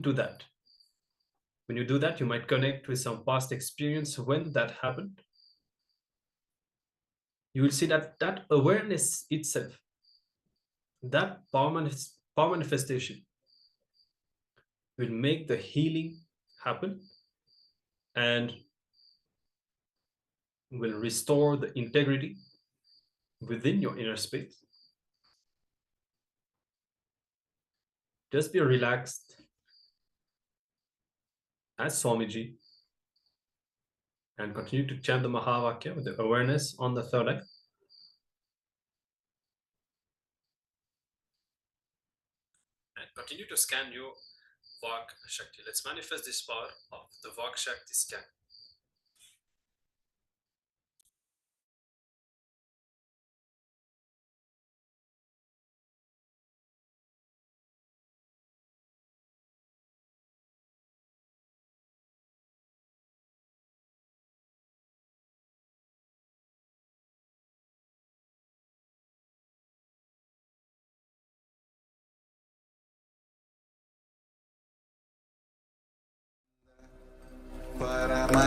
do that. When you do that, you might connect with some past experience when that happened. You will see that that awareness itself, that power manifestation, will make the healing happen and will restore the integrity within your inner space. Just be relaxed as Swamiji and continue to chant the Mahavakya with the awareness on the third eye. And continue to scan your Vak Shakti. Let's manifest this power of the Vak Shakti scan.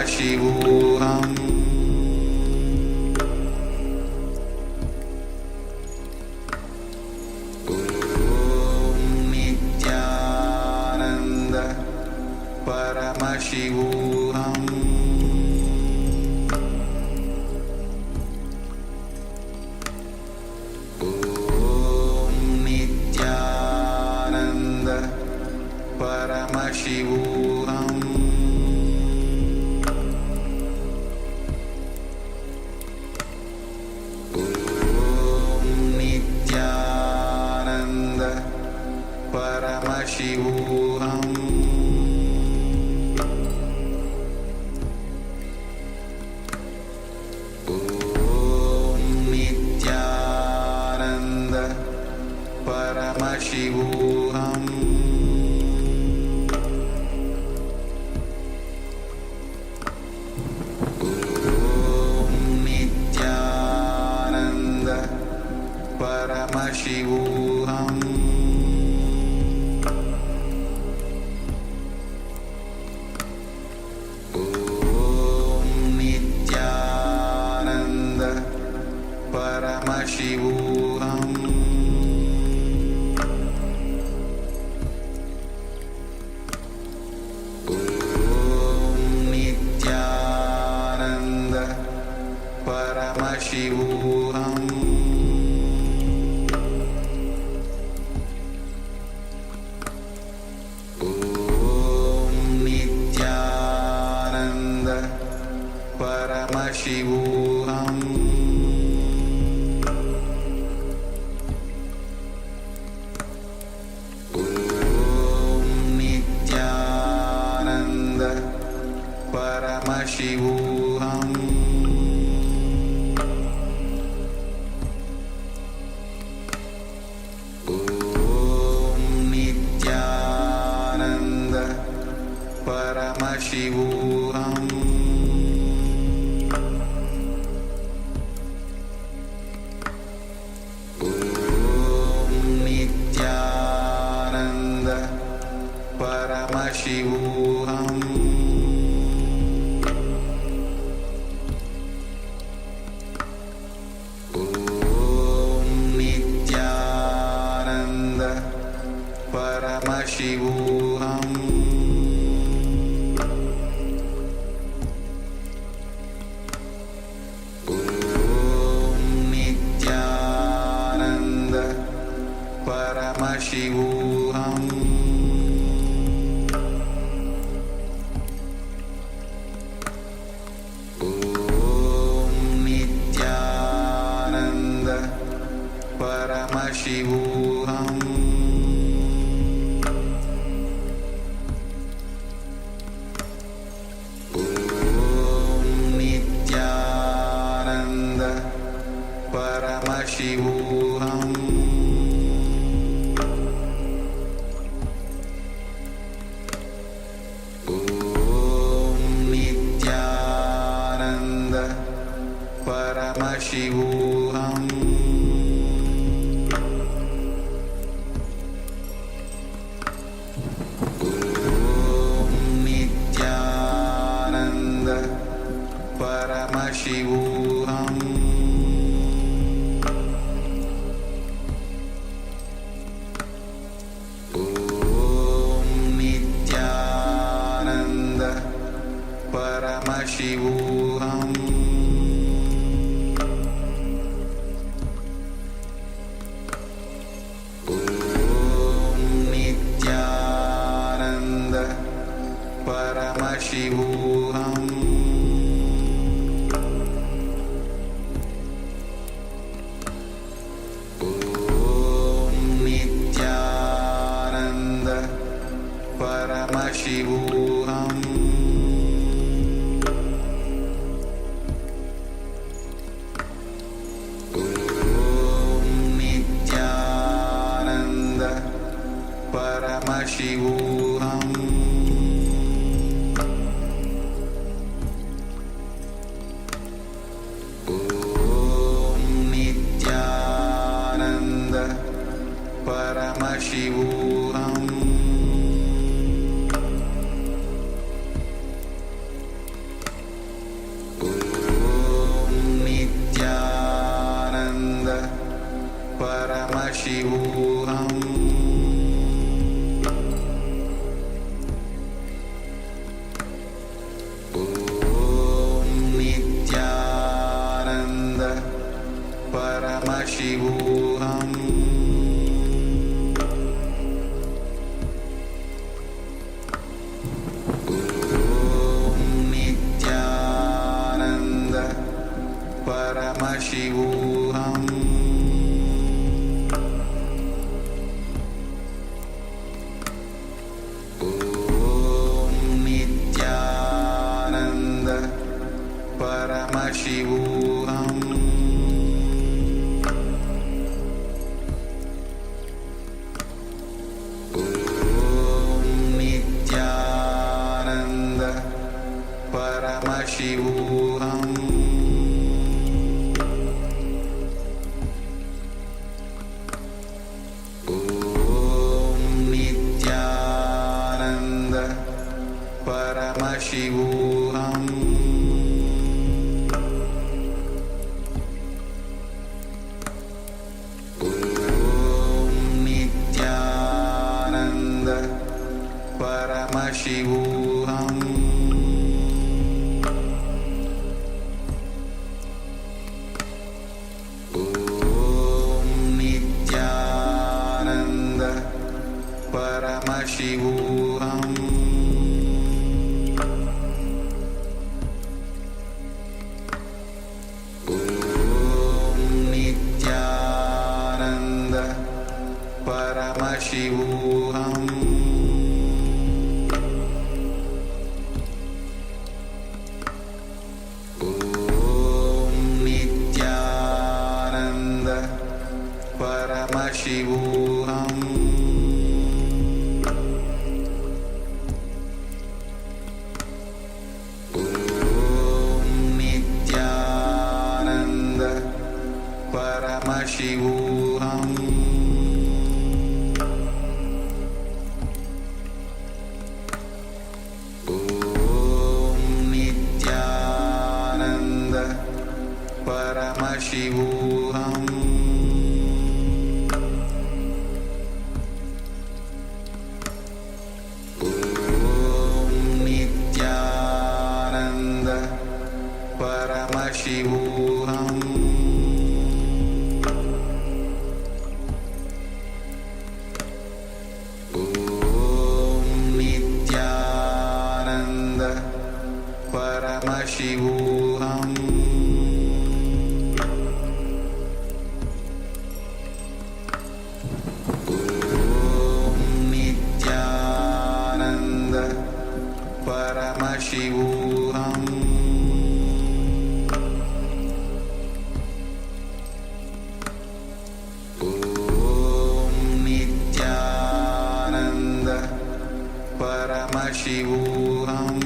Paramashivoham Om Nityananda Paramashivoham Om Nityananda Paramashivoham Paramashivoham Om Nityananda Paramashivoham Om Nityananda Paramashivoham Paramashivoham Om Nityananda Paramashivoham Om Nityananda Paramashivoham Paramashivoham Om Nityananda Paramashivoham Om Nityananda Paramashivoham Paramashivoham Om Nityananda Paramashivoham Om Nityananda Paramashivoham Paramashivoham Om Nityananda Paramashivoham Om Paramashivoham Om Nityananda Paramashivoham Paramashivoham Om Nityananda Paramashivoham Om Nityananda Paramashivoham Paramashivoham Om Nityananda Paramashivoham Om Nityananda Paramashivoham Paramashivoham Om Nityananda Paramashivoham Om Nityananda Paramashivoham Paramashivoham Om Nityananda Paramashivoham Om Nityananda Paramashivoham Paramashivoham Om Nityananda Paramashivoham Om Nityananda Paramashivoham Paramashivoham Om Nityananda Paramashivoham Om Nityananda Paramashivoham Paramashivoham Om Nityananda Paramashivoham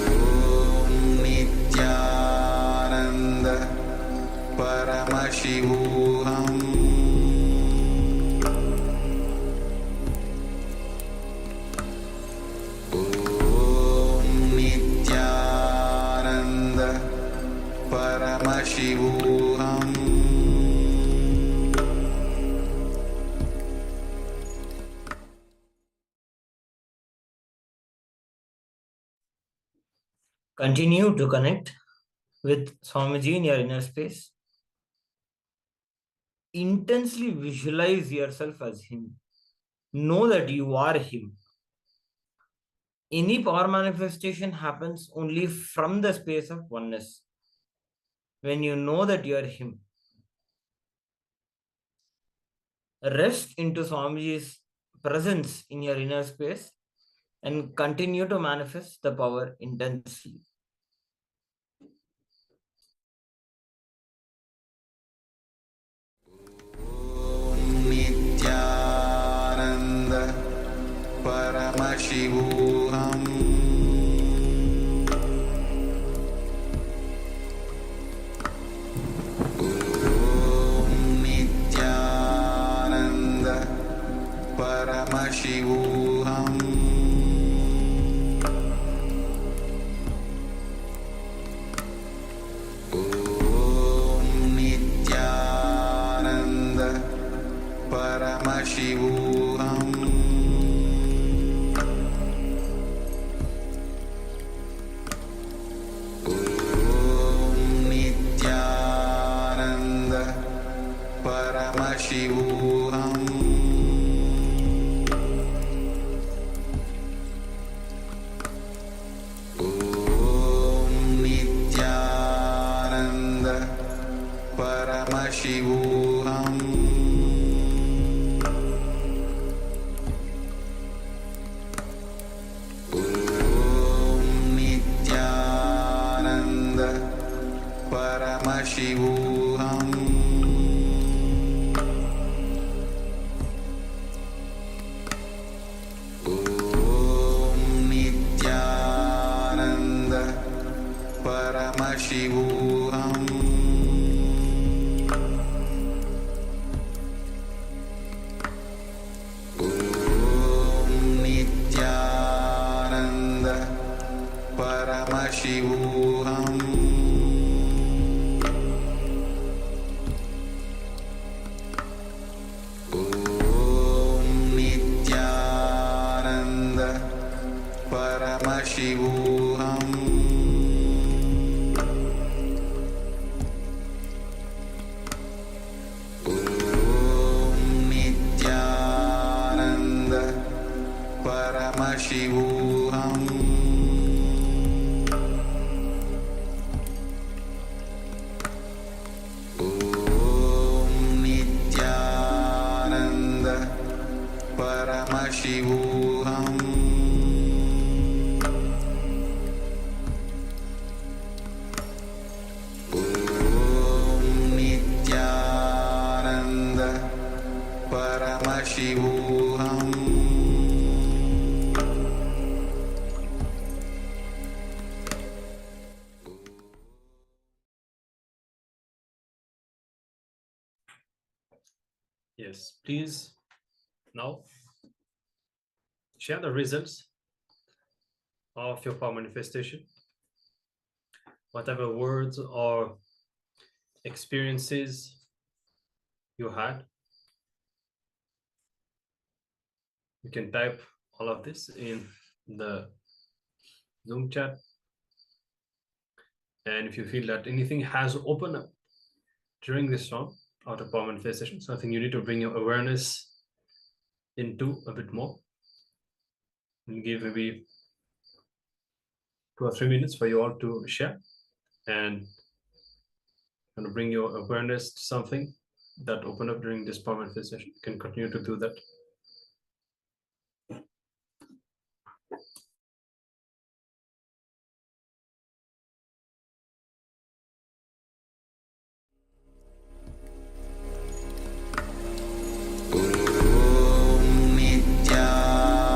Om Nityananda Paramashivoham Continue to connect with Swamiji in your inner space. Intensely visualize yourself as him. Know that you are him. Any power manifestation happens only from the space of oneness. When you know that you are him, rest into Swamiji's presence in your inner space and continue to manifest the power intensely. Nityananda Paramashivoham Nityananda Paramashivoham Nityananda Paramashivoham Nityananda Paramashivoham Nityananda Paramashivoham Nityananda Paramashivoham Nityananda Paramashivoham Nityananda Paramashivoham Nityananda Paramashivoham Nityananda Paramashivoham Nityananda Paramashivoham Nityananda Paramashivoham Yes, please now share the results of your power manifestation. Whatever words or experiences you had, you can type all of this in the Zoom chat. And if you feel that anything has opened up during this round out of power manifestation, so I think you need to bring your awareness into a bit more and give maybe 2 or 3 minutes for you all to share and kind of bring your awareness to something that opened up during this power manifestation. You can continue to do that.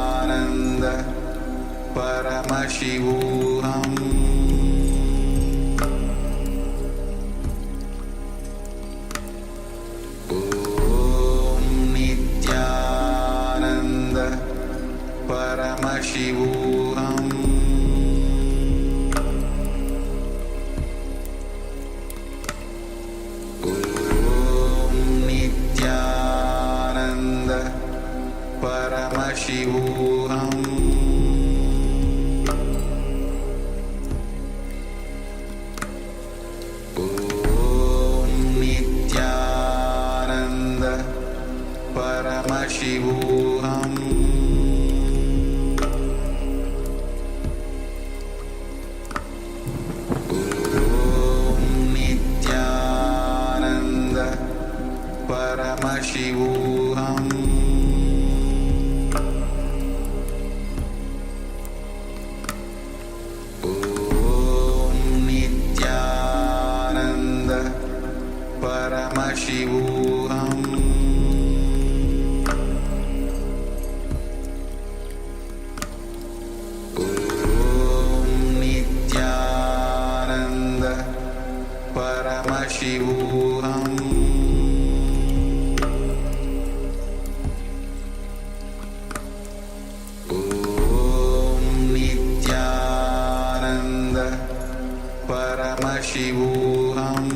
Nityananda Paramashivoham Nityananda Paramashivoham Nityananda Paramashivoham Paramashivoham Om Nityananda Paramashivoham Om Nityananda Paramashivoham Paramashivoham Om Nityananda Paramashivoham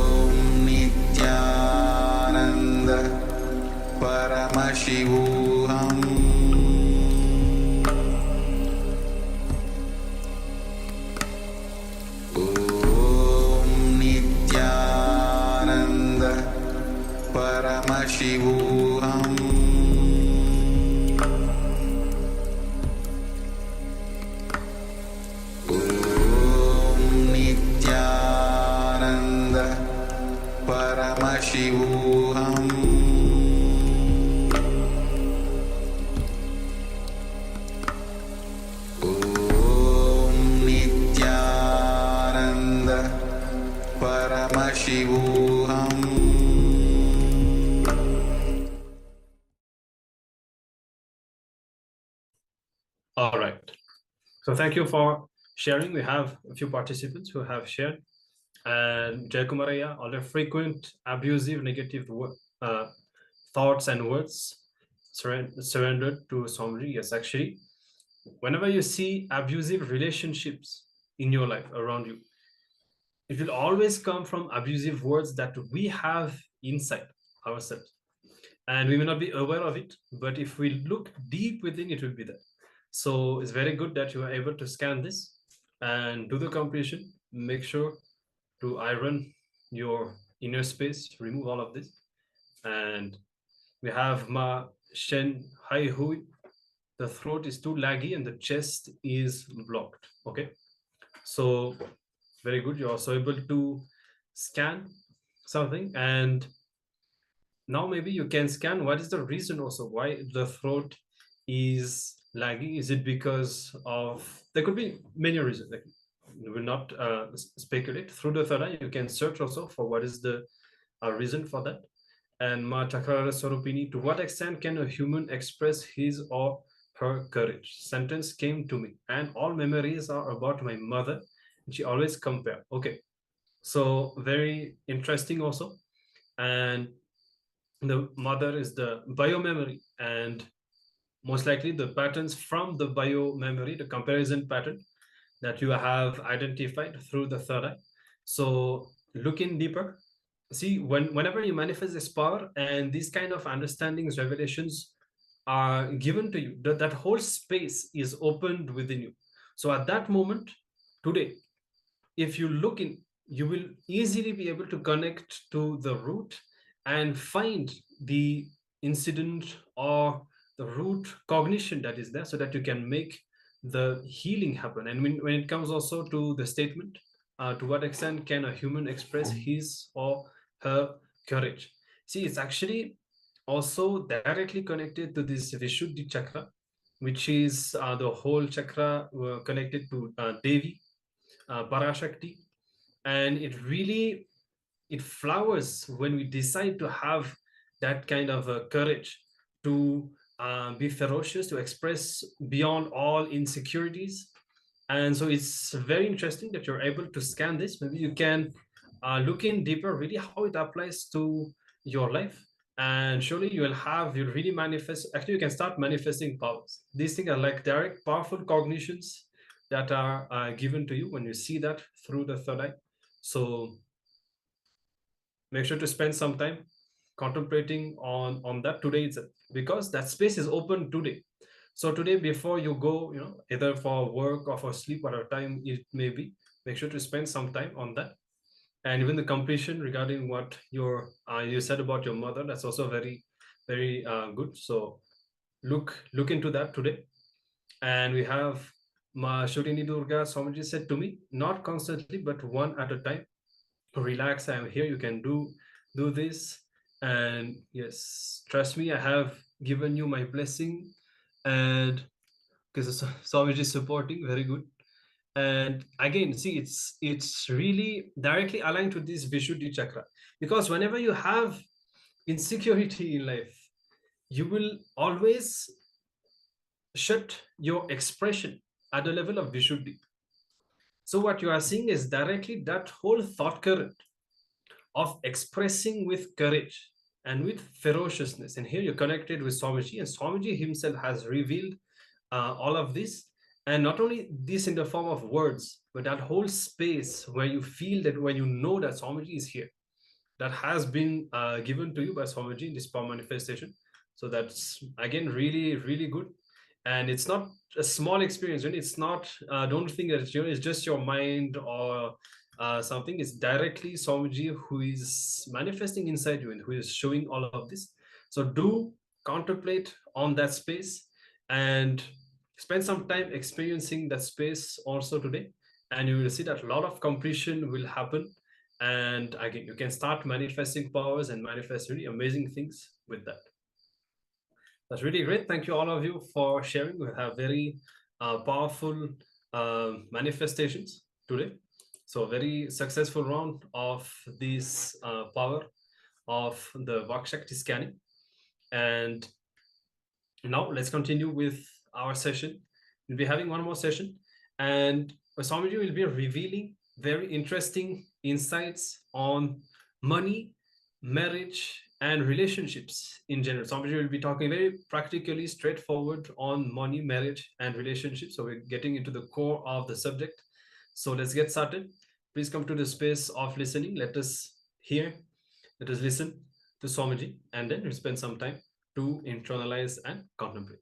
Om Nityananda Paramashivoham Paramashivoham Om Nityananda Paramashivoham Om Nityananda Paramashivoham. All right. So thank you for sharing. We have a few participants who have shared. And Jayakumaraya, all the frequent abusive, negative thoughts and words surrendered to Swamiji. Yes, actually, whenever you see abusive relationships in your life around you, it will always come from abusive words that we have inside ourselves. And we may not be aware of it, but if we look deep within, it will be there. So it's very good that you are able to scan this and do the completion. Make sure to iron your inner space, remove all of this. And we have Ma Shen Hai Hui. The throat is too laggy and the chest is blocked. Okay. So very good. You're also able to scan something. And now maybe you can scan what is the reason also why the throat is laggy. Is it because of, there could be many reasons. Like, we will not speculate. Through the third eye, you can search also for what is the reason for that. And Ma Chakrara Swarupini, to what extent can a human express his or her courage? Sentence came to me, and all memories are about my mother. And she always compare. Okay, so very interesting also. And the mother is the bio memory, and most likely the patterns from the bio memory, the comparison pattern that you have identified through the third eye. So look in deeper. See, whenever you manifest this power and these kind of understandings, revelations are given to you, that whole space is opened within you. So at that moment, today, if you look in, you will easily be able to connect to the root and find the incident or the root cognition that is there, so that you can make the healing happen. And when it comes also to the statement, to what extent can a human express his or her courage? See, it's actually also directly connected to this Vishuddhi chakra, which is the whole chakra connected to Devi, Parashakti. And it flowers when we decide to have that kind of courage to be ferocious, to express beyond all insecurities. And so it's very interesting that you're able to scan this. Maybe you can look in deeper really how it applies to your life, and surely you'll really manifest. Actually, you can start manifesting powers. These things are like direct powerful cognitions that are given to you when you see that through the third eye. So make sure to spend some time contemplating on that today itself, because that space is open today. So today, before you go, either for work or for sleep, whatever time it may be, make sure to spend some time on that. And even the completion regarding what you said about your mother, that's also very, very good. So look into that today. And we have Ma Shurini Durga Swamiji said to me, not constantly, but one at a time. Relax, I am here. You can do this. And yes, trust me, I have given you my blessing. And because Swamiji is supporting, very good. And again, see, it's really directly aligned to this Vishuddhi chakra. Because whenever you have insecurity in life, you will always shut your expression at the level of Vishuddhi. So what you are seeing is directly that whole thought current of expressing with courage and with ferociousness. And here you're connected with Swamiji, and Swamiji himself has revealed all of this. And not only this in the form of words, but that whole space where you feel that, when you know that Swamiji is here, that has been given to you by Swamiji in this power manifestation. So that's again really, really good. And it's not a small experience. And it's not, don't think that it's just your mind or something. It's directly Swamiji who is manifesting inside you and who is showing all of this. So do contemplate on that space and spend some time experiencing that space also today. And you will see that a lot of completion will happen. And again, you can start manifesting powers and manifest really amazing things with that. That's really great. Thank you, all of you, for sharing. We have very powerful manifestations today. So very successful round of this power of the Vakshakti scanning. And now let's continue with our session. We'll be having one more session, and Swamiji will be revealing very interesting insights on money, marriage, and relationships in general. Swamiji will be talking very practically, straightforward on money, marriage, and relationships. So we're getting into the core of the subject. So let's get started. Please come to the space of listening. Let us hear, let us listen to Swamiji, and then we'll spend some time to internalize and contemplate.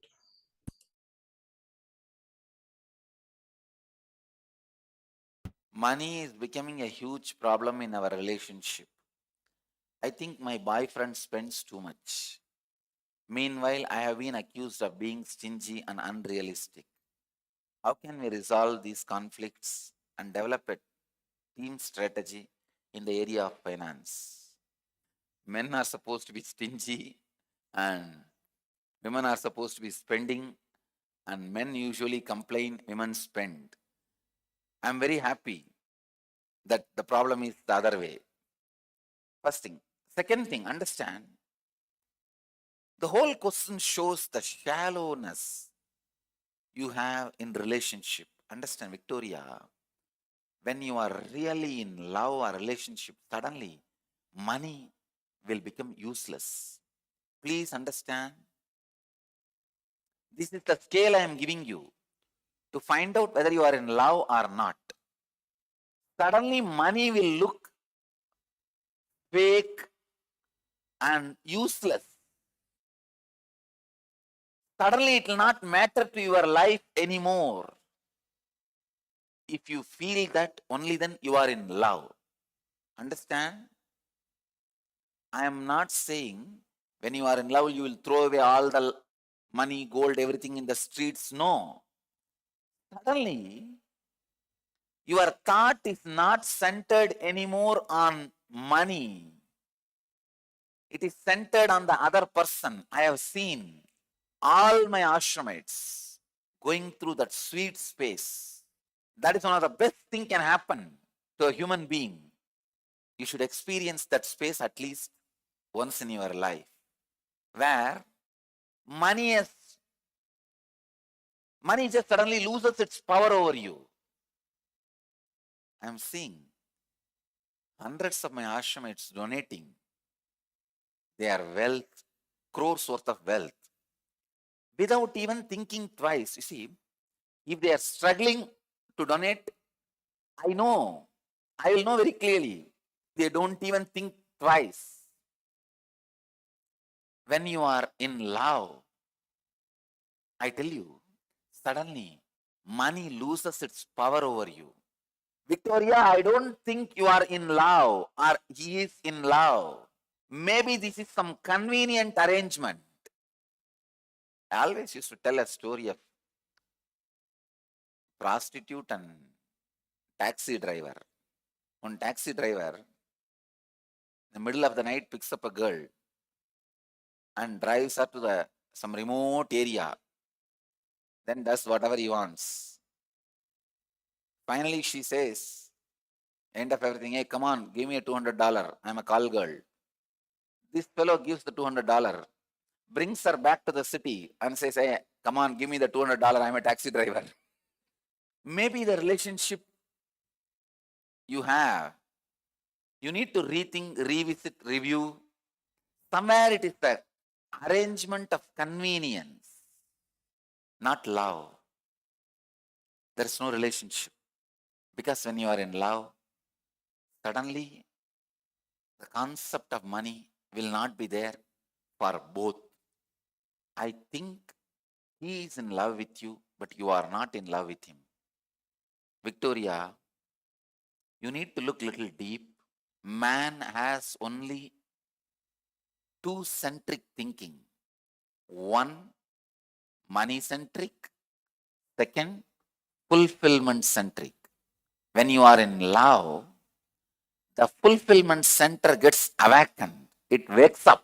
Money is becoming a huge problem in our relationship. I think my boyfriend spends too much. Meanwhile, I have been accused of being stingy and unrealistic. How can we resolve these conflicts and develop a team strategy in the area of finance? Men are supposed to be stingy and women are supposed to be spending, and men usually complain women spend. I'm very happy that the problem is the other way. First thing. Second thing, understand, the whole question shows the shallowness you have in relationship. Understand, Victoria, when you are really in love or relationship, suddenly money will become useless. Please understand, this is the scale I am giving you to find out whether you are in love or not. Suddenly money will look fake and useless. Suddenly it will not matter to your life anymore. If you feel that, only then you are in love. Understand? I am not saying when you are in love you will throw away all the money, gold, everything in the streets. No. Suddenly your thought is not centered anymore on money. It is centered on the other person. I have seen all my ashramites going through that sweet space. That is one of the best things can happen to a human being. You should experience that space at least once in your life, where money just suddenly loses its power over you. I am seeing hundreds of my ashramites donating their wealth, crores worth of wealth, without even thinking twice. You see, if they are struggling to donate, I will know very clearly. They don't even think twice. When you are in love, I tell you, suddenly money loses its power over you. Victoria, I don't think you are in love or he is in love. Maybe this is some convenient arrangement. I always used to tell a story of prostitute and taxi driver. One taxi driver, in the middle of the night, picks up a girl and drives her to some remote area, then does whatever he wants. Finally, she says, end of everything, hey, come on, give me a $200. I'm a call girl. This fellow gives the $200, brings her back to the city and says, hey, come on, give me the $200. I'm a taxi driver. Maybe the relationship you have, you need to rethink, revisit, review. Somewhere it is the arrangement of convenience, not love. There is no relationship. Because when you are in love, suddenly the concept of money will not be there for both. I think he is in love with you, but you are not in love with him. Victoria, you need to look a little deep. Man has only two centric thinking. One, money centric. Second, fulfillment centric. When you are in love, the fulfillment center gets awakened. It wakes up.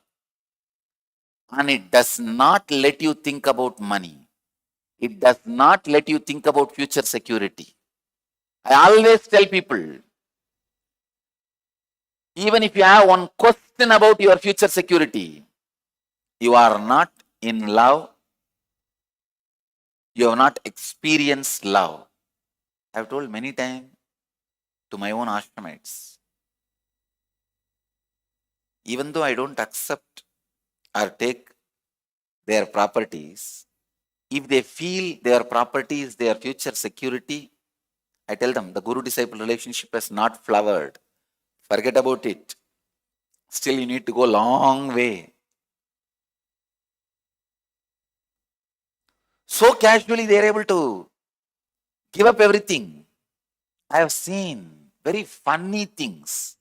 And it does not let you think about money. It does not let you think about future security. I always tell people, even if you have one question about your future security, you are not in love. You have not experienced love. I have told many times to my own ashramites, even though I don't accept or take their properties, if they feel their property is their future security, I tell them the guru-disciple relationship has not flowered. Forget about it. Still, you need to go a long way. So casually, they are able to give up everything. I have seen very funny things.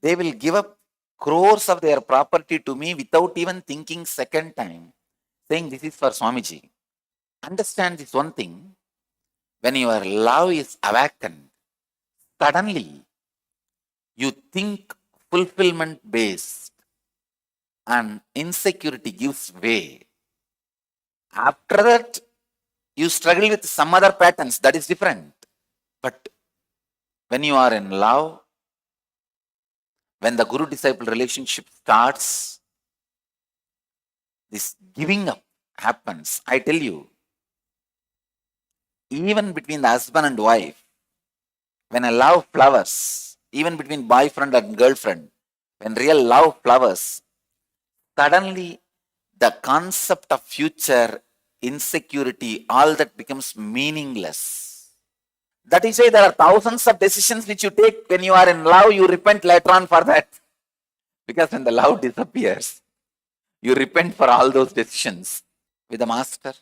They will give up crores of their property to me without even thinking second time, saying this is for Swamiji. Understand this one thing. When your love is awakened, suddenly you think fulfillment based and insecurity gives way. After that, you struggle with some other patterns, that is different. But when you are in love, when the guru-disciple relationship starts, this giving up happens. I tell you, even between the husband and wife, when a love flowers, even between boyfriend and girlfriend, when real love flowers, suddenly the concept of future, insecurity, all that becomes meaningless. That is why there are thousands of decisions which you take when you are in love, you repent later on for that. Because when the love disappears, you repent for all those decisions. With the master,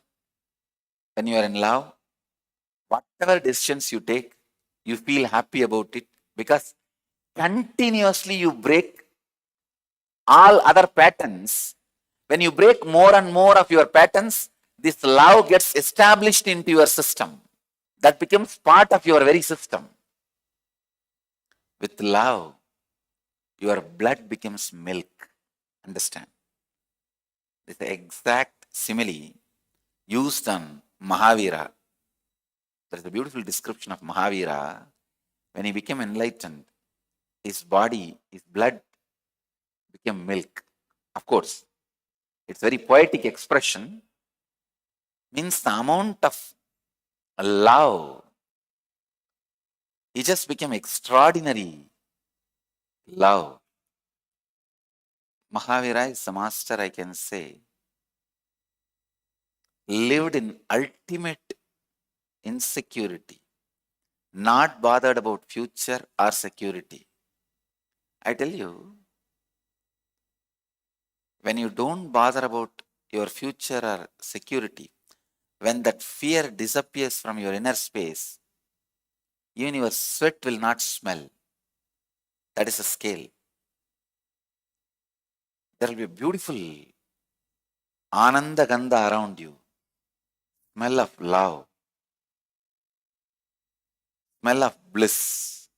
when you are in love, whatever decisions you take, you feel happy about it because continuously you break all other patterns. When you break more and more of your patterns, this love gets established into your system. That becomes part of your very system. With love, your blood becomes milk. Understand? This is the exact simile used on Mahavira. There is a beautiful description of Mahavira. When he became enlightened, his body, his blood became milk. Of course, it's very poetic expression. Means the amount of love, he just became extraordinary love. Mahavira is the master, I can say, lived in ultimate insecurity, not bothered about future or security. I tell you, when you don't bother about your future or security, when that fear disappears from your inner space, even your sweat will not smell. That is a scale. There will be beautiful Ananda Gandha around you. Smell of love. Smell of bliss.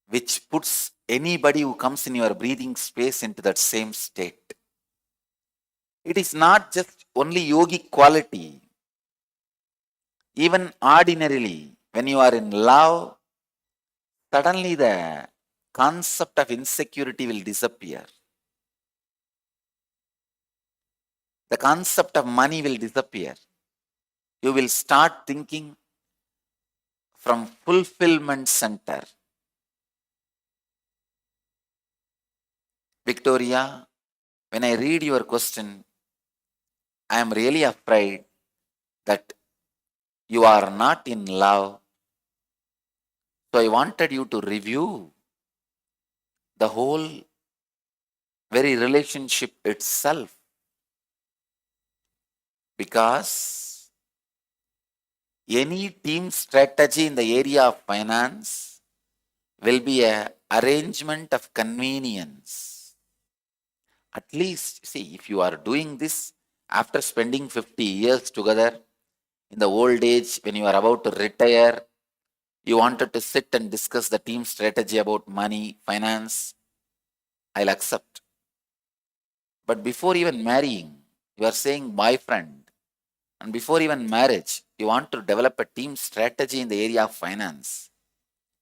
Which puts anybody who comes in your breathing space into that same state. It is not just only yogic quality. Even ordinarily, when you are in love, suddenly the concept of insecurity will disappear. The concept of money will disappear. You will start thinking from fulfillment center. Victoria, when I read your question, I am really afraid that you are not in love. So I wanted you to review the whole very relationship itself. Because any team strategy in the area of finance will be an arrangement of convenience. At least, see, if you are doing this after spending 50 years together, in the old age, when you are about to retire, you wanted to sit and discuss the team strategy about money, finance, I'll accept. But before even marrying, you are saying boyfriend, and before even marriage, you want to develop a team strategy in the area of finance.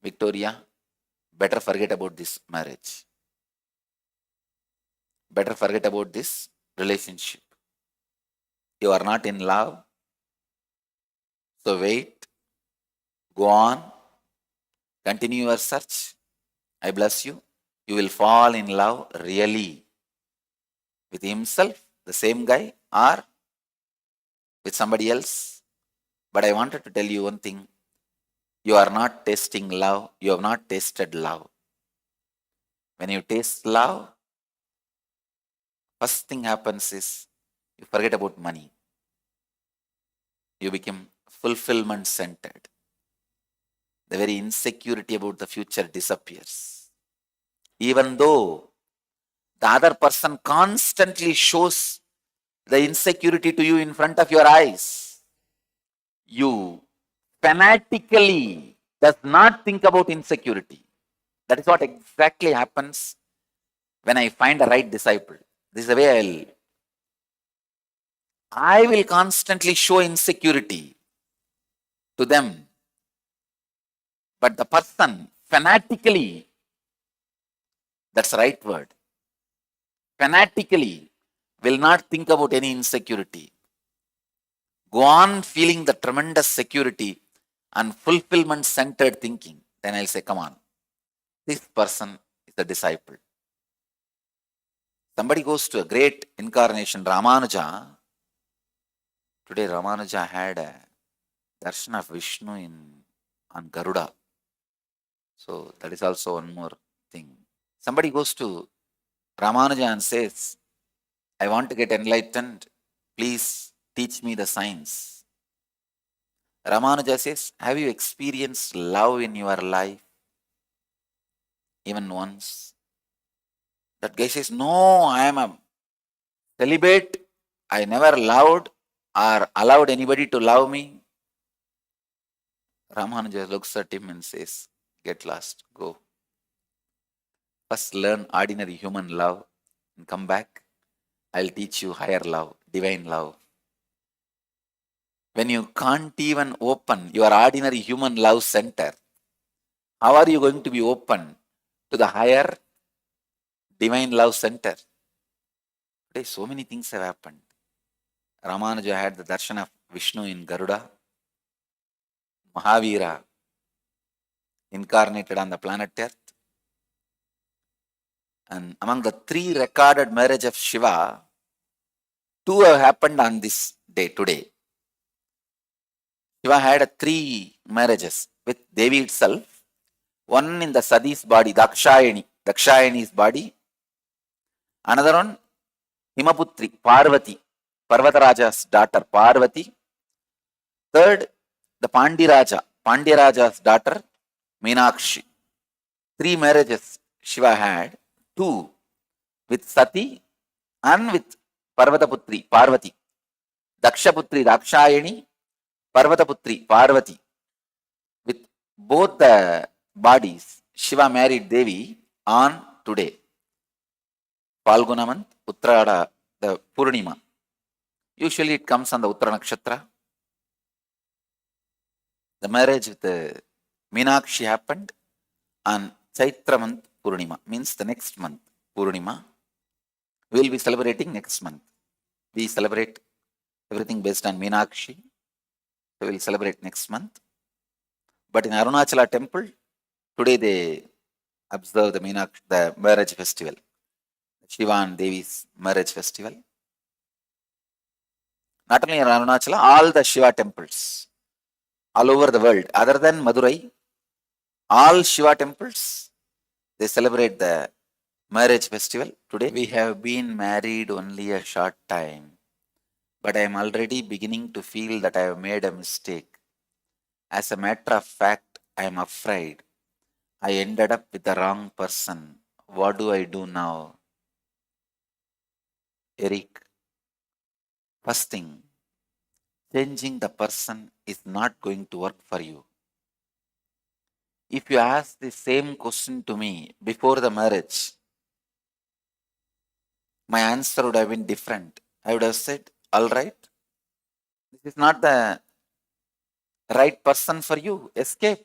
Victoria, better forget about this marriage. Better forget about this relationship. You are not in love. So wait, go on, continue your search. I bless you. You will fall in love really with himself, the same guy, or with somebody else. But I wanted to tell you one thing. You are not tasting love. You have not tasted love. When you taste love, first thing happens is you forget about money. You become fulfillment centered. The very insecurity about the future disappears. Even though the other person constantly shows the insecurity to you in front of your eyes, you fanatically does not think about insecurity. That is what exactly happens when I find a right disciple. This is the way I will constantly show insecurity to them. But the person fanatically, that's the right word, fanatically will not think about any insecurity. Go on feeling the tremendous security and fulfillment centered thinking. Then I'll say, come on, this person is a disciple. Somebody goes to a great incarnation, Ramanuja. Today Ramanuja had a darshan of Vishnu on Garuda. So that is also one more thing. Somebody goes to Ramanuja and says, I want to get enlightened. Please teach me the science. Ramanuja says, have you experienced love in your life? Even once? That guy says, no, I am a celibate. I never loved or allowed anybody to love me. Ramanuja looks at him and says, get lost, go. First learn ordinary human love and come back. I'll teach you higher love, divine love. When you can't even open your ordinary human love center, how are you going to be open to the higher divine love center? Today, so many things have happened. Ramanuja had the darshan of Vishnu in Garuda. Mahavira incarnated on the planet Earth. And among the 3 recorded marriages of Shiva, 2 have happened on this day, today. Shiva had 3 marriages with Devi itself. One in the Sadi's body, Dakshayani's body. Another one, Himaputri, Parvati, Parvataraja's daughter Parvati. Third, the Pandiraja, Pandyaraja's daughter, Meenakshi. 3 marriages Shiva had, 2 with Sati and with Parvataputri, Parvati. Dakshaputri, Dakshayani, Parvataputri, Parvati. With both the bodies, Shiva married Devi on today, Falguna month, Uttarada, the Purnima. Usually it comes on the Uttara Nakshatra. The marriage with Meenakshi happened on Chaitra month Purnima, means the next month Purnima. We will be celebrating next month. We celebrate everything based on Meenakshi. So we will celebrate next month. But in Arunachala temple, today they observe the marriage festival, Shiva and Devi's marriage festival. Not only in Arunachala, all the Shiva temples, all over the world, other than Madurai, all Shiva temples, they celebrate the marriage festival. Today we have been married only a short time, but I am already beginning to feel that I have made a mistake. As a matter of fact, I am afraid I ended up with the wrong person. What do I do now? Eric, first thing, changing the person is not going to work for you. If you ask the same question to me before the marriage, my answer would have been different. I would have said, all right, this is not the right person for you, escape.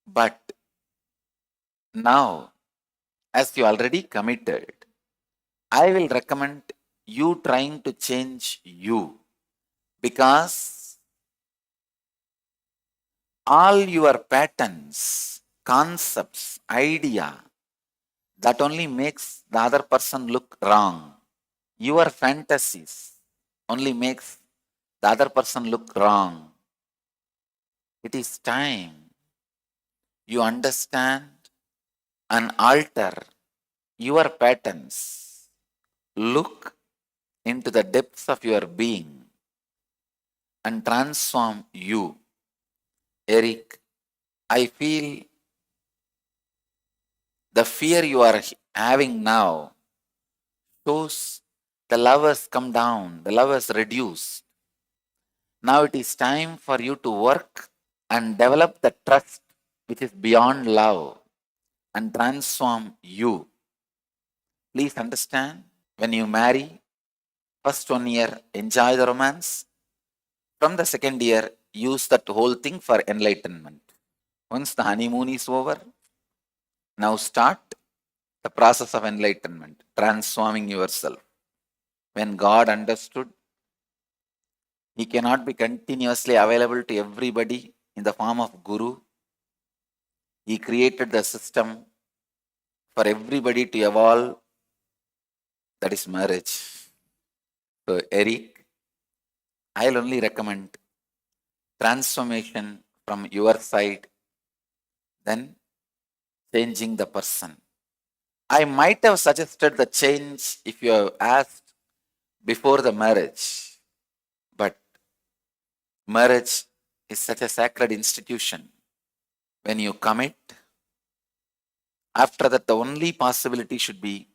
But now, as you already committed, I will recommend you trying to change you, because all your patterns, concepts, idea, that only makes the other person look wrong. Your fantasies only makes the other person look wrong. It is time you understand and alter your patterns. Look into the depths of your being and transform you. Eric, I feel the fear you are having now shows the love has come down, the love has reduced. Now it is time for you to work and develop the trust which is beyond love and transform you. Please understand, when you marry, first 1 year, enjoy the romance. From the second year, use that whole thing for enlightenment. Once the honeymoon is over, now start the process of enlightenment, transforming yourself. When God understood, He cannot be continuously available to everybody in the form of Guru. He created the system for everybody to evolve, that is marriage. So, Eric, I'll only recommend transformation from your side, then changing the person. I might have suggested the change if you have asked before the marriage, but marriage is such a sacred institution. When you commit, after that the only possibility should be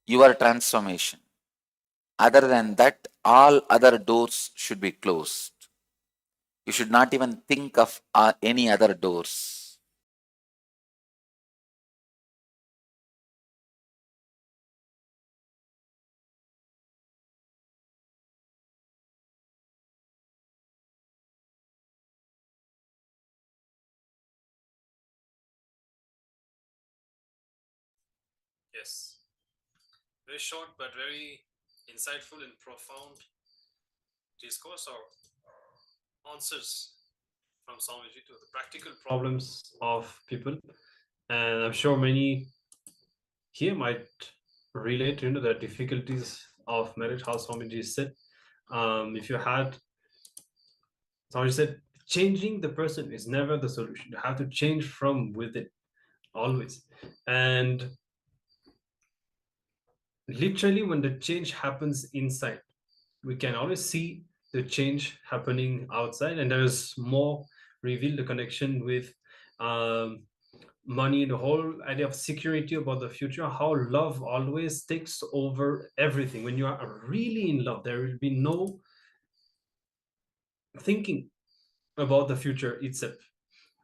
your transformation. Other than that, all other doors should be closed. You should not even think of any other doors. Yes. Very short but very insightful and profound discourse or answers from Swamiji to the practical problems of people. And I'm sure many here might relate to the difficulties of marriage, how Swamiji said. If you had, Swamiji said, changing the person is never the solution. You have to change from within, always. And literally, when the change happens inside, we can always see the change happening outside, and there is more reveal the connection with money, the whole idea of security about the future, how love always takes over everything. When you are really in love, there will be no thinking about the future itself.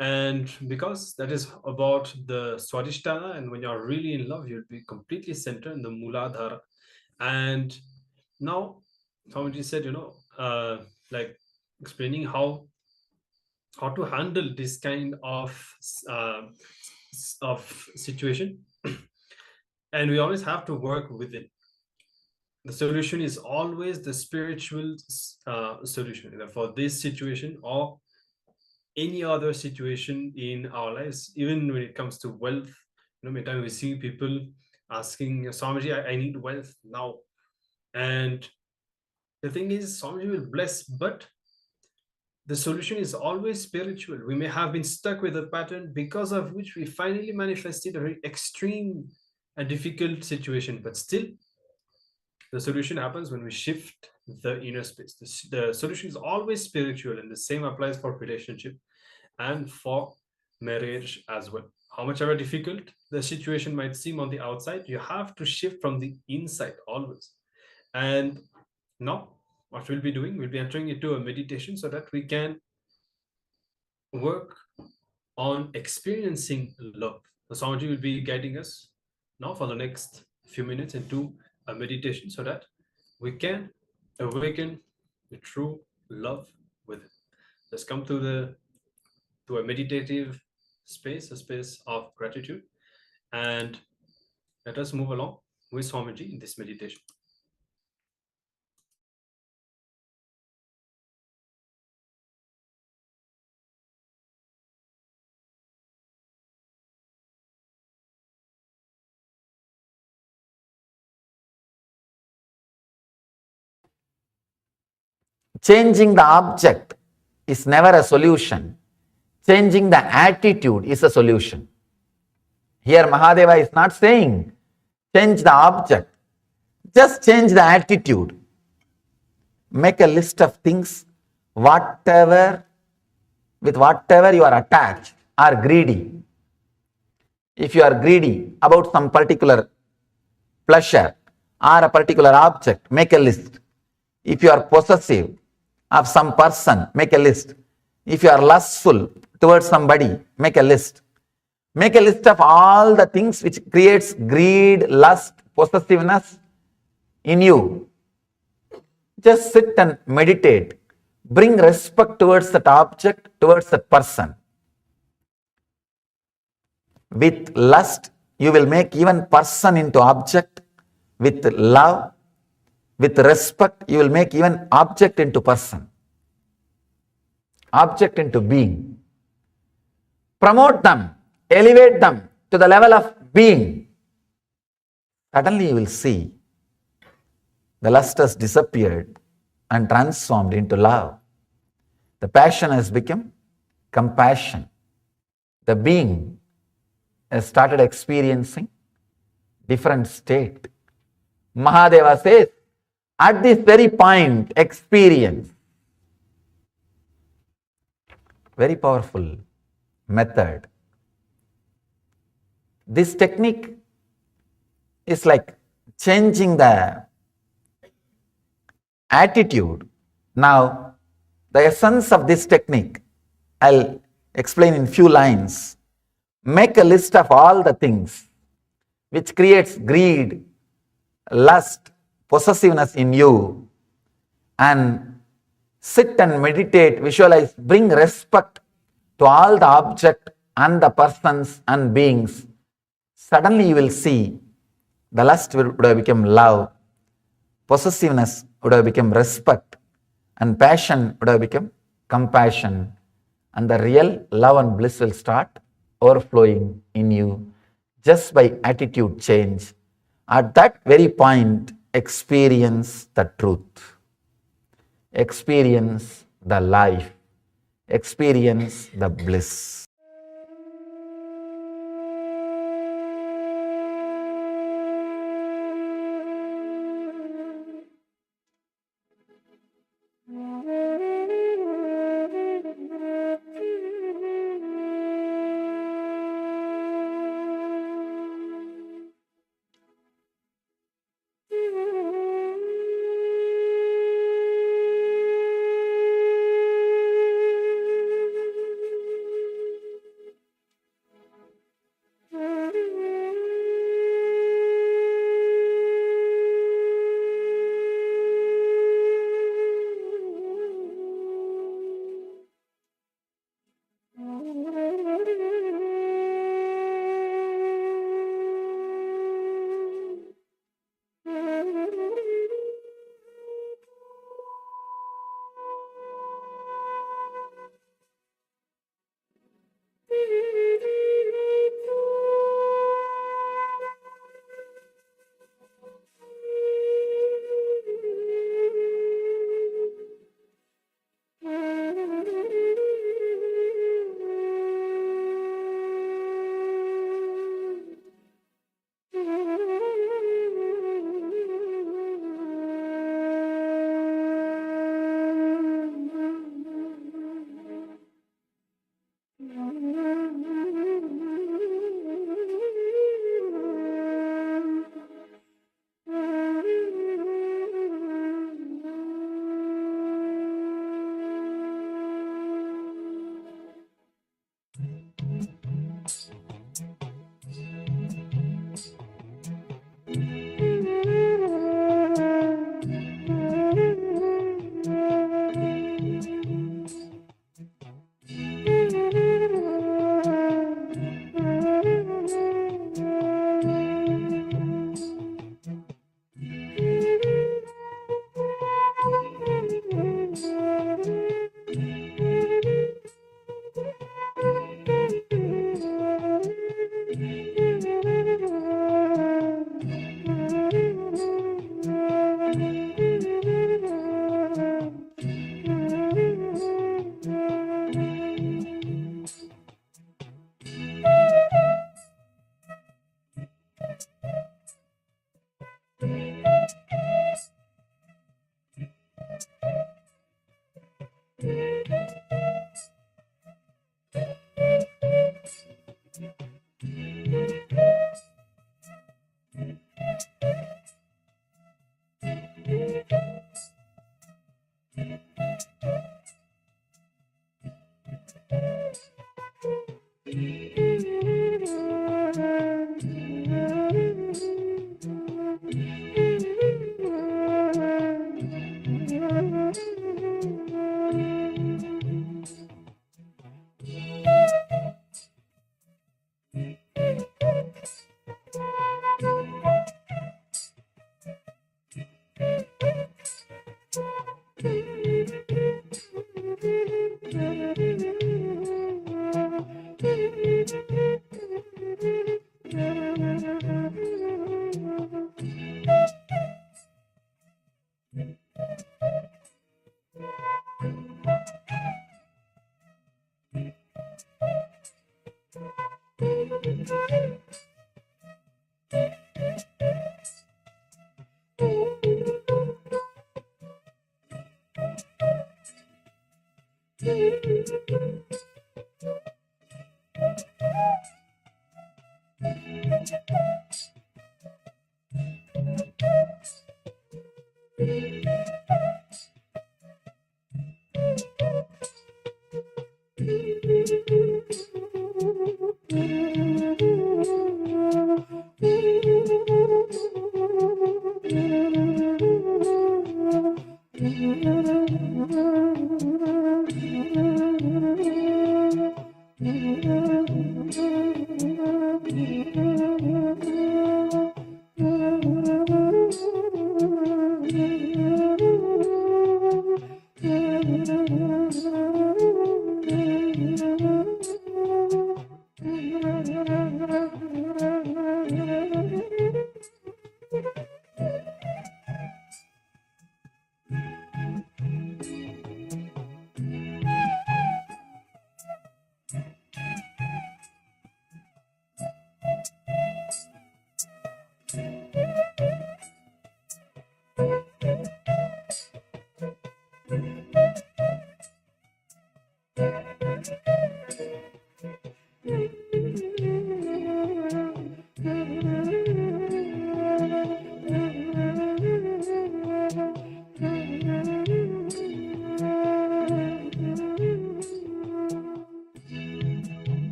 And because that is about the Swadhisthana, and when you're really in love, you'll be completely centered in the Muladhara. And now, Swamiji said, like explaining how to handle this kind uh, of situation, and we always have to work with it. The solution is always the spiritual solution, either for this situation or any other situation in our lives. Even when it comes to wealth, many times we see people asking Swamiji, I need wealth now. And the thing is, Swamiji will bless, but the solution is always spiritual. We may have been stuck with a pattern because of which we finally manifested a very extreme and difficult situation, but still the solution happens when we shift the inner space. The solution is always spiritual, and the same applies for relationship and for marriage as well. How much ever difficult the situation might seem on the outside, you have to shift from the inside always. And now what we'll be doing, we'll be entering into a meditation so that we can work on experiencing love. The Swamiji will be guiding us now for the next few minutes into a meditation so that we can awaken the true love within. Let's come to a meditative space, a space of gratitude, and let us move along with Swamiji in this meditation. Changing the object is never a solution. Changing the attitude is a solution. Here Mahadeva is not saying change the object, just change the attitude. Make a list of things, with whatever you are attached or greedy. If you are greedy about some particular pleasure or a particular object, make a list. If you are possessive of some person, make a list. If you are lustful towards somebody, make a list. Make a list of all the things which creates greed, lust, possessiveness in you. Just sit and meditate. Bring respect towards that object, towards that person. With lust, you will make even person into object. With love, with respect, you will make even object into person. Object into being. Promote them, elevate them to the level of being. Suddenly you will see the lust has disappeared and transformed into love. The passion has become compassion. The being has started experiencing different state. Mahadeva says, at this very point, experience. Very powerful method. This technique is like changing the attitude. Now, the essence of this technique, I'll explain in few lines. Make a list of all the things which creates greed, lust, possessiveness in you, and sit and meditate, visualize, bring respect to all the object and the persons and beings. Suddenly you will see the lust would have become love, possessiveness would have become respect, and passion would have become compassion, and the real love and bliss will start overflowing in you just by attitude change. At that very point, experience the truth, experience the life, experience the bliss.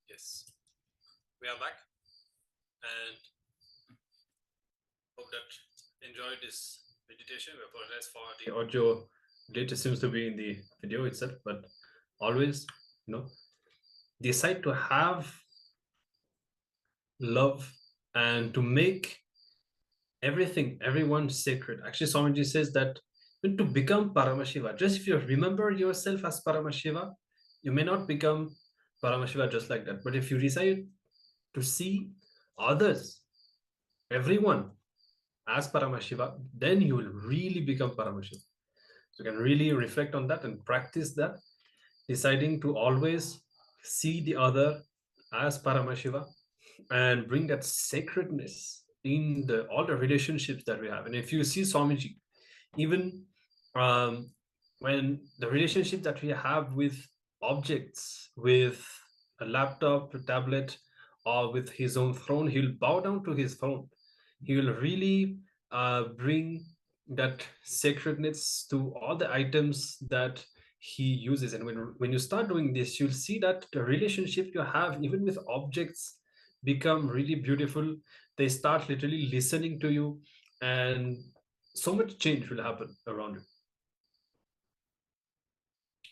Yes, we are back and hope that enjoyed this meditation. We apologize for the audio glitch. It seems to be in the video itself, but always, decide to have love and to make everyone sacred. Actually, Swamiji says that to become Paramashiva, just if you remember yourself as Paramashiva, you may not become Paramashiva just like that. But if you decide to see others, everyone as Paramashiva, then you will really become Paramashiva. So you can really reflect on that and practice that, deciding to always see the other as Paramashiva and bring that sacredness in all the relationships that we have. And if you see Swamiji, even when the relationship that we have with objects, with a laptop, a tablet, or with his own throne, he'll bow down to his throne. He will really bring that sacredness to all the items that he uses. And when you start doing this, you'll see that the relationship you have even with objects become really beautiful. They start literally listening to you, and so much change will happen around you.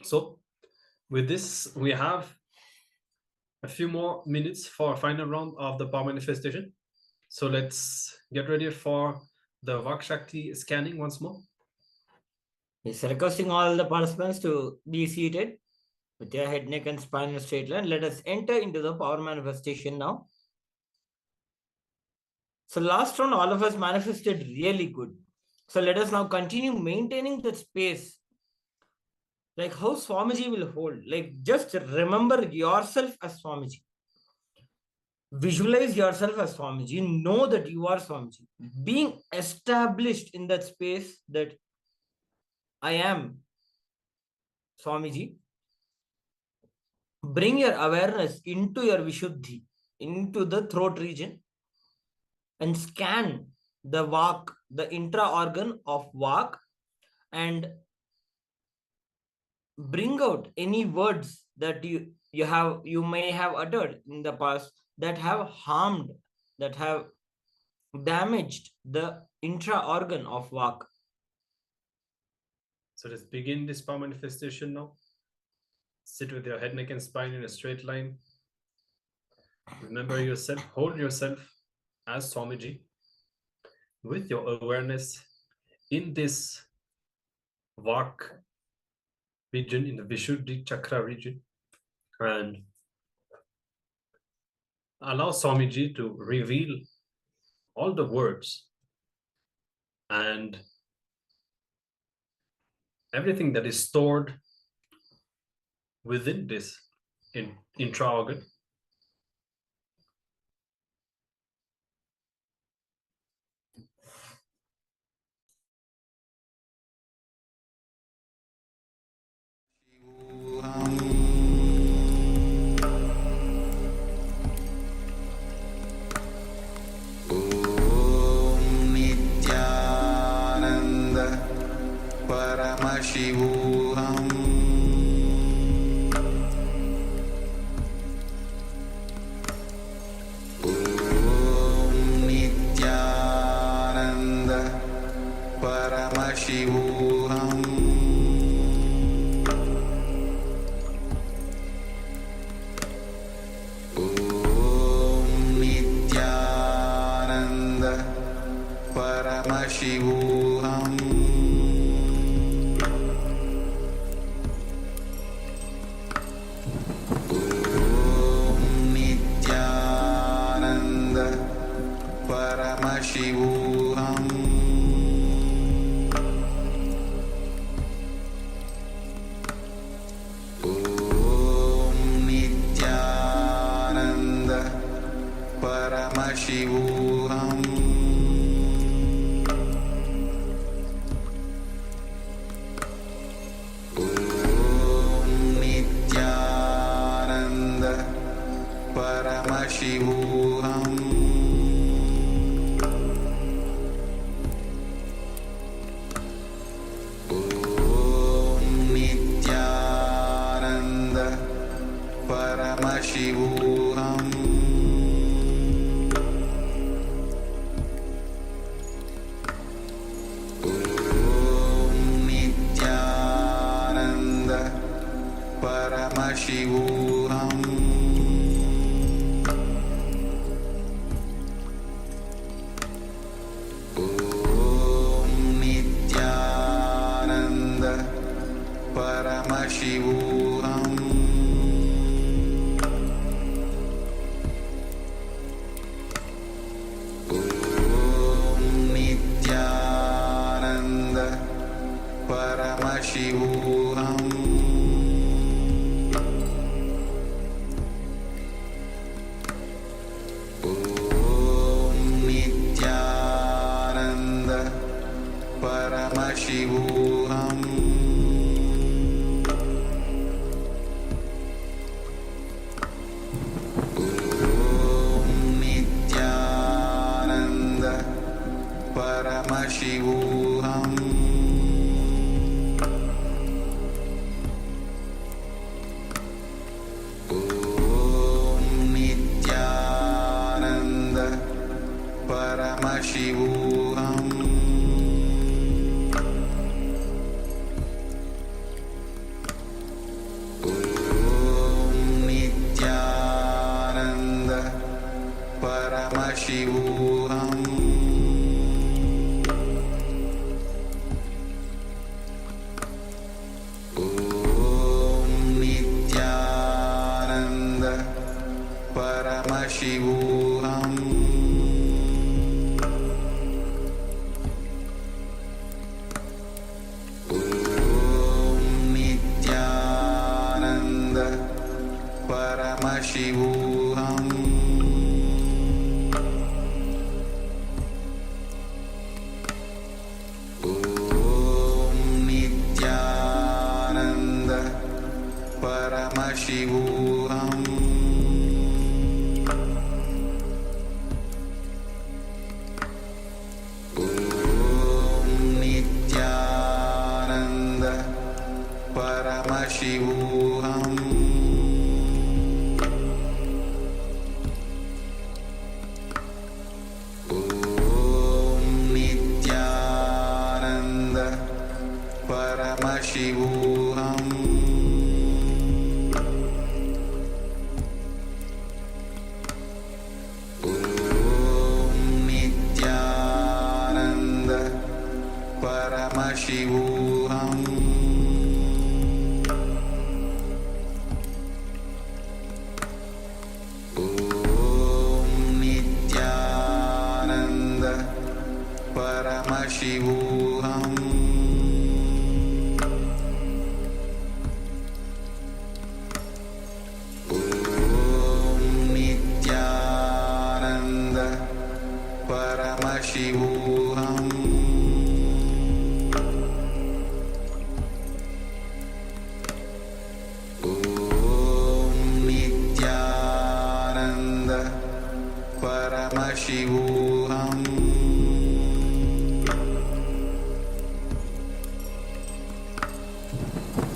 So with this, we have a few more minutes for a final round of the power manifestation. So let's get ready for the Vak Shakti scanning once more. Yes, requesting all the participants to be seated with your head, neck, and spine in a straight line. Let us enter into the power manifestation now. So last round, all of us manifested really good. So let us now continue maintaining that space. Like how Swamiji will hold. Like just remember yourself as Swamiji. Visualize yourself as Swamiji. Know that you are Swamiji. Being established in that space that I am Swamiji. Bring your awareness into your Vishuddhi, into the throat region, and scan the Vak, the intra-organ of Vak, and bring out any words that you may have uttered in the past that have harmed, that have damaged the intra-organ of Vak. So let's begin this power manifestation now. Sit with your head, neck, and spine in a straight line. Remember yourself, hold yourself as Swamiji with your awareness in this Vak region, in the Vishuddhi chakra region, and allow Swamiji to reveal all the words and everything that is stored within this intra-organ. Paramashivoham Om Nityananda Paramashivoham Om Nityananda Paramashivoham Paramashivoham Om Nityananda Paramashivoham Om Nityananda Paramashivoham Paramashivoham Paramashivoham Om Nityananda Paramashivoham Om Nityananda Paramashivoham Om Nityananda Paramashivoham Om Nityananda Paramashivoham Om Nityananda Paramashivoham Om Nityananda Paramashivoham Om Nityananda Paramashivoham Om Nityananda Paramashivoham Om Nityananda Paramashivoham Om Nityananda Paramashivoham Om Nityananda Paramashivoham Om Nityananda Paramashivoham Om Nityananda Paramashivoham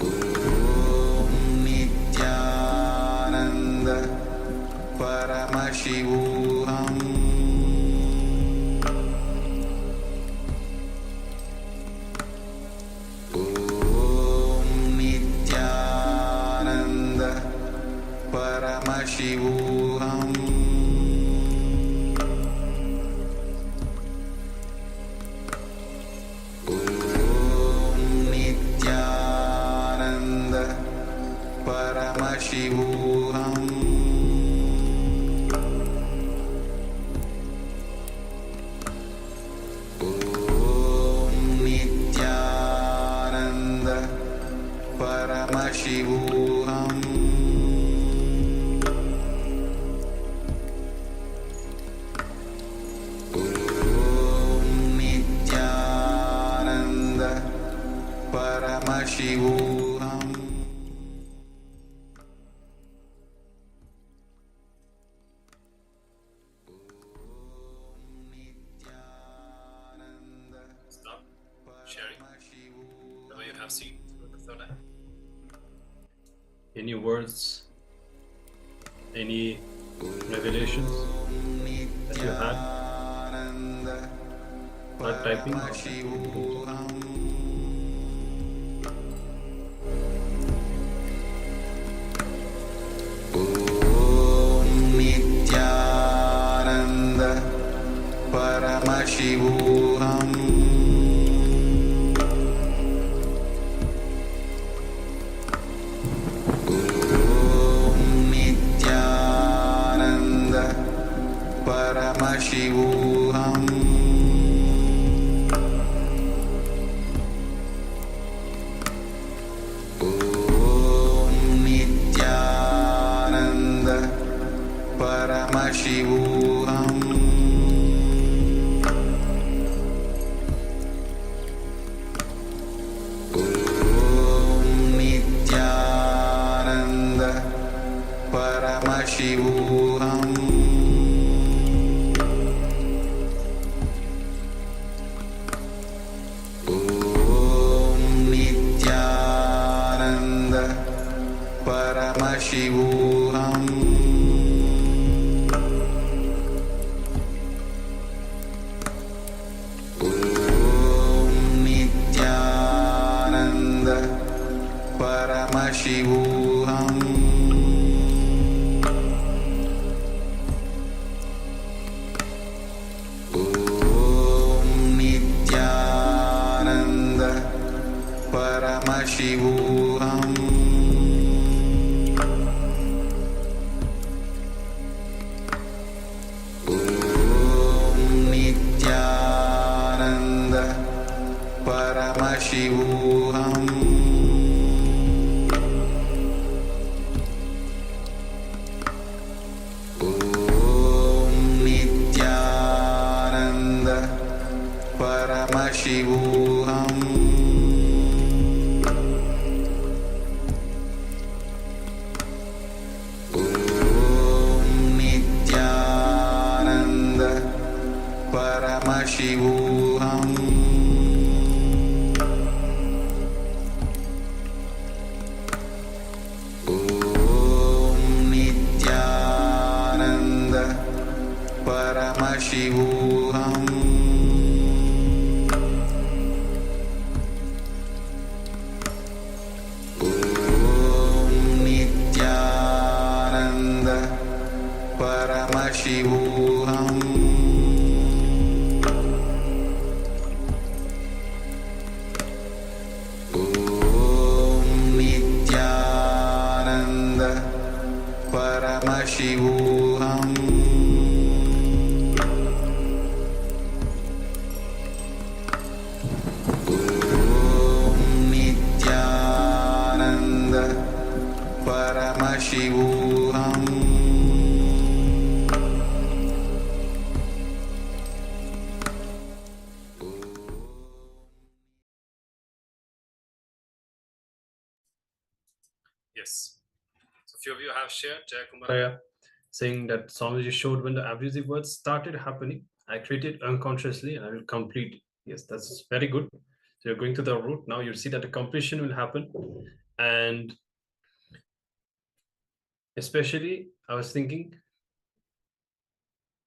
Om Nityananda Paramashivoham Om Nityananda Paramashivoham Om Nityananda Paramashivoham Om Nityananda Paramashivoham Om Nityananda Paramashivoham Stop sharing whatever you have seen through the third eye. Any words, any revelations that you had, not typing or Om Nityananda Paramashivoham Om Nityananda Paramashivoham Paramashivoham Nityananda Paramashivoham Nityananda Paramashivoham Nityananda Paramashivoham Nityananda Paramashivoham Nityananda Paramashivoham Nityananda Paramashivoham Nityananda Paramashivoham Yes. So a few of you have shared, Jayakumaraya, saying that Swamiji showed when the abusive words started happening, I created unconsciously and I will complete it. Yes, that's very good. So you're going to the root. Now you'll see that the completion will happen. And especially, I was thinking,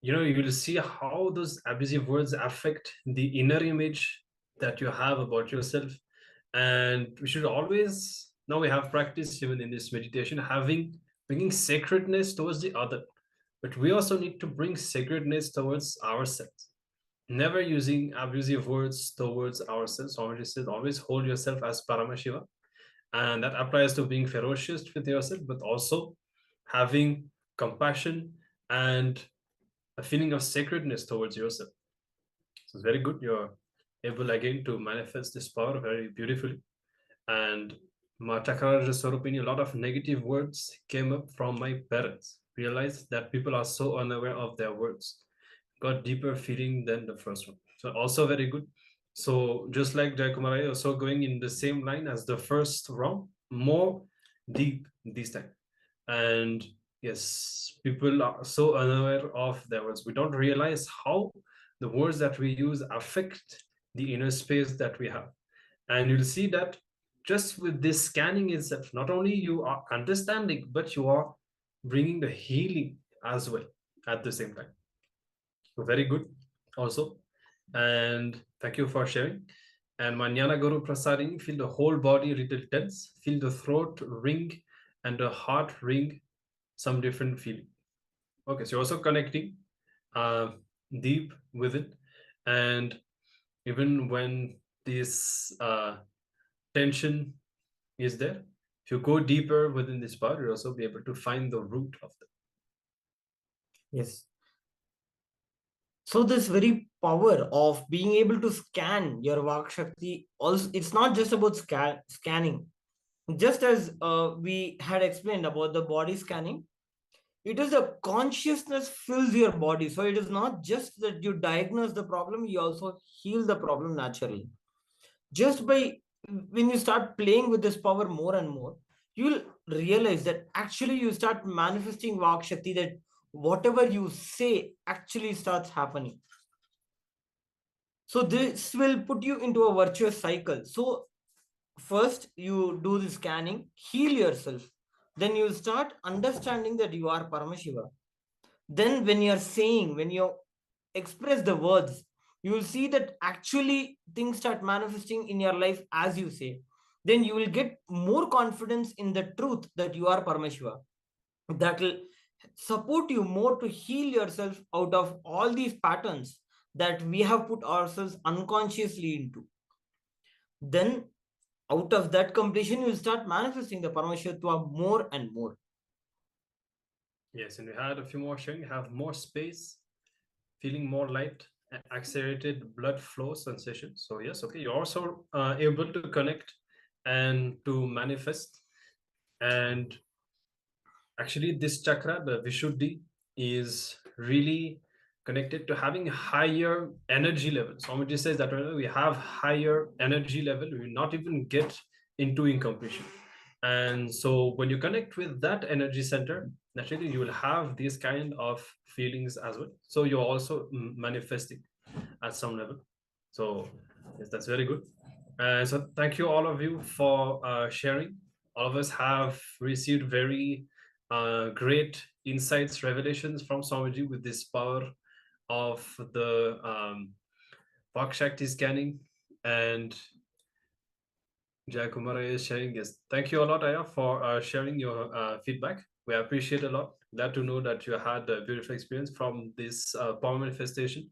you will see how those abusive words affect the inner image that you have about yourself. And we should always, now we have practiced even in this meditation, bringing sacredness towards the other. But we also need to bring sacredness towards ourselves. Never using abusive words towards ourselves. Swamiji says, always hold yourself as Paramashiva. And that applies to being ferocious with yourself, but also having compassion and a feeling of sacredness towards yourself. So it's very good. You're able again to manifest this power very beautifully. And Matakara Swarupini, a lot of negative words came up from my parents. Realized that people are so unaware of their words. Got deeper feeling than the first one. So also very good. So just like Jayakumarai, also going in the same line as the first round, more deep this time. And yes, people are so unaware of their words. We don't realize how the words that we use affect the inner space that we have. And you'll see that just with this scanning itself, not only you are understanding, but you are bringing the healing as well at the same time. So very good also. And thank you for sharing. And Manjana Guru Prasadini, feel the whole body a little tense, feel the throat ring and the heart ring, some different feeling. Okay, so you're also connecting deep within. And even when this tension is there, if you go deeper within this part, you'll also be able to find the root of it. Yes. So this very power of being able to scan your Vak Shakti, also, it's not just about scanning. Just as we had explained about the body scanning, it is the consciousness fills your body. So it is not just that you diagnose the problem, you also heal the problem naturally. Just by, when you start playing with this power more and more, you'll realize that actually you start manifesting Vak Shakti, that whatever you say actually starts happening. So this will put you into a virtuous cycle. So first you do the scanning, heal yourself. Then you start understanding that you are Paramashiva. Then when you're saying, when you express the words, you will see that actually things start manifesting in your life as you say. Then you will get more confidence in the truth that you are Paramashiva. That will support you more to heal yourself out of all these patterns that we have put ourselves unconsciously into. Then out of that completion, you will start manifesting the Paramashivoham more and more. Yes, and we had a few more sharing. You have more space, feeling more light, accelerated blood flow sensation. So yes, okay, you're also able to connect and to manifest. And actually, this chakra, the Vishuddhi, is really connected to having higher energy level. Swamiji says that whenever we have higher energy level, we will not even get into incompletion. And so when you connect with that energy center, naturally you will have these kind of feelings as well. So you're also manifesting at some level. So yes, that's very good. So thank you all of you for sharing. All of us have received very great insights, revelations from Swamiji with this power of the Vak Shakti scanning, and Jai Kumara is sharing. Yes, thank you a lot, Aya, for sharing your feedback. We appreciate a lot. Glad to know that you had a beautiful experience from this power manifestation.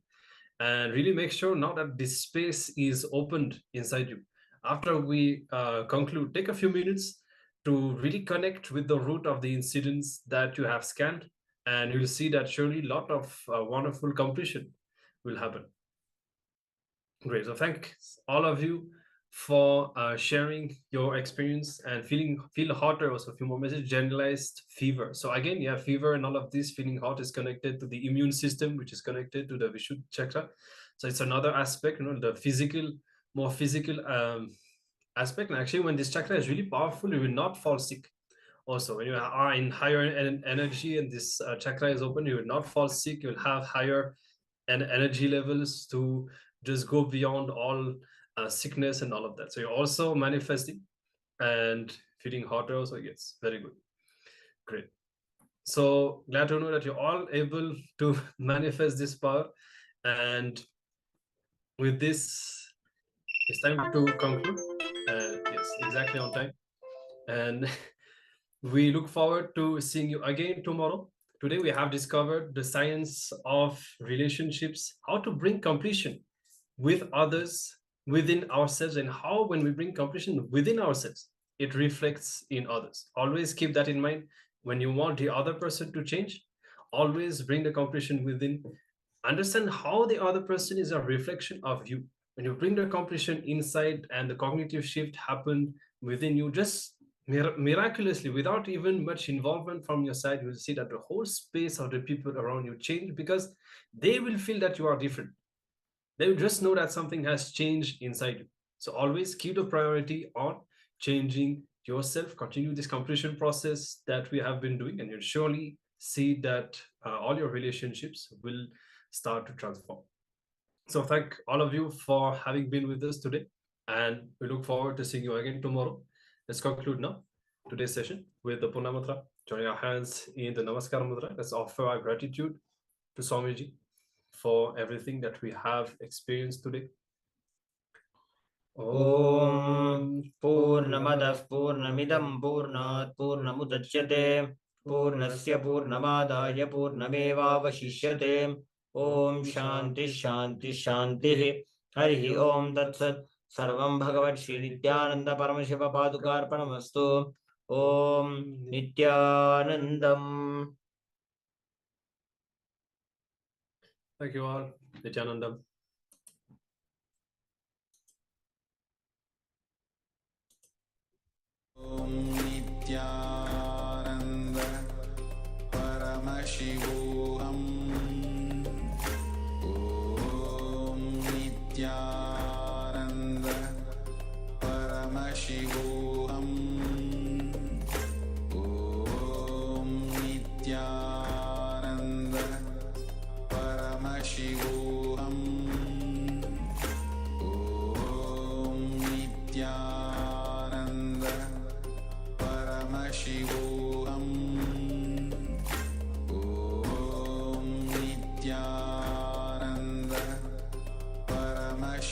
And really make sure now that this space is opened inside you. After we conclude, take a few minutes to really connect with the root of the incidents that you have scanned, and you'll see that surely a lot of wonderful completion will happen. Great. So thank all of you for sharing your experience and feel hotter. Also, a few more messages. Generalized fever. So again, you have fever, and all of this feeling hot is connected to the immune system, which is connected to the Vishuddha chakra. So it's another aspect, the physical, more physical aspect. And actually, when this chakra is really powerful, you will not fall sick. Also, when you are in higher energy and this chakra is open, you will not fall sick. You'll have higher energy levels to just go beyond all sickness and all of that. So you're also manifesting and feeling hotter. So yes, very good. Great. So glad to know that you're all able to manifest this power. And with this, it's time to conclude. Yes, exactly on time. And we look forward to seeing you again tomorrow. Today we have discovered the science of relationships, how to bring completion with others, within ourselves, and how when we bring completion within ourselves, it reflects in others. Always keep that in mind. When you want the other person to change, always bring the completion within. Understand how the other person is a reflection of you. When you bring the completion inside and the cognitive shift happen within you, just miraculously, without even much involvement from your side, you will see that the whole space of the people around you change, because they will feel that you are different. They will just know that something has changed inside you. So always keep the priority on changing yourself. Continue this completion process that we have been doing, and you'll surely see that all your relationships will start to transform. So thank all of you for having been with us today, and we look forward to seeing you again tomorrow. Let's conclude now today's session with the Puna Mudra. Join our hands in the Namaskar Mudra. Let's offer our gratitude to Swamiji for everything that we have experienced today. Om Purnamadah Purnamidam Purnat Purnamudachyate Purnasya Purnamadaya Purnamevavashishyate. Om Shanti Shanti Shanti. Harihi Om Tatsat. Sarvam Bhagavat Shri Nityananda Paramashiva Padukarpanamastu. Om Nityanandam. Thank you all. Nityanandam. Om Nityananda Paramashivoham. Om Nityananda Paramashivoham. Om Nityananda Paramashivoham. Om Nityananda Paramashivoham. Om Nityananda Paramashivoham.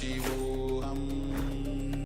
Paramashivoham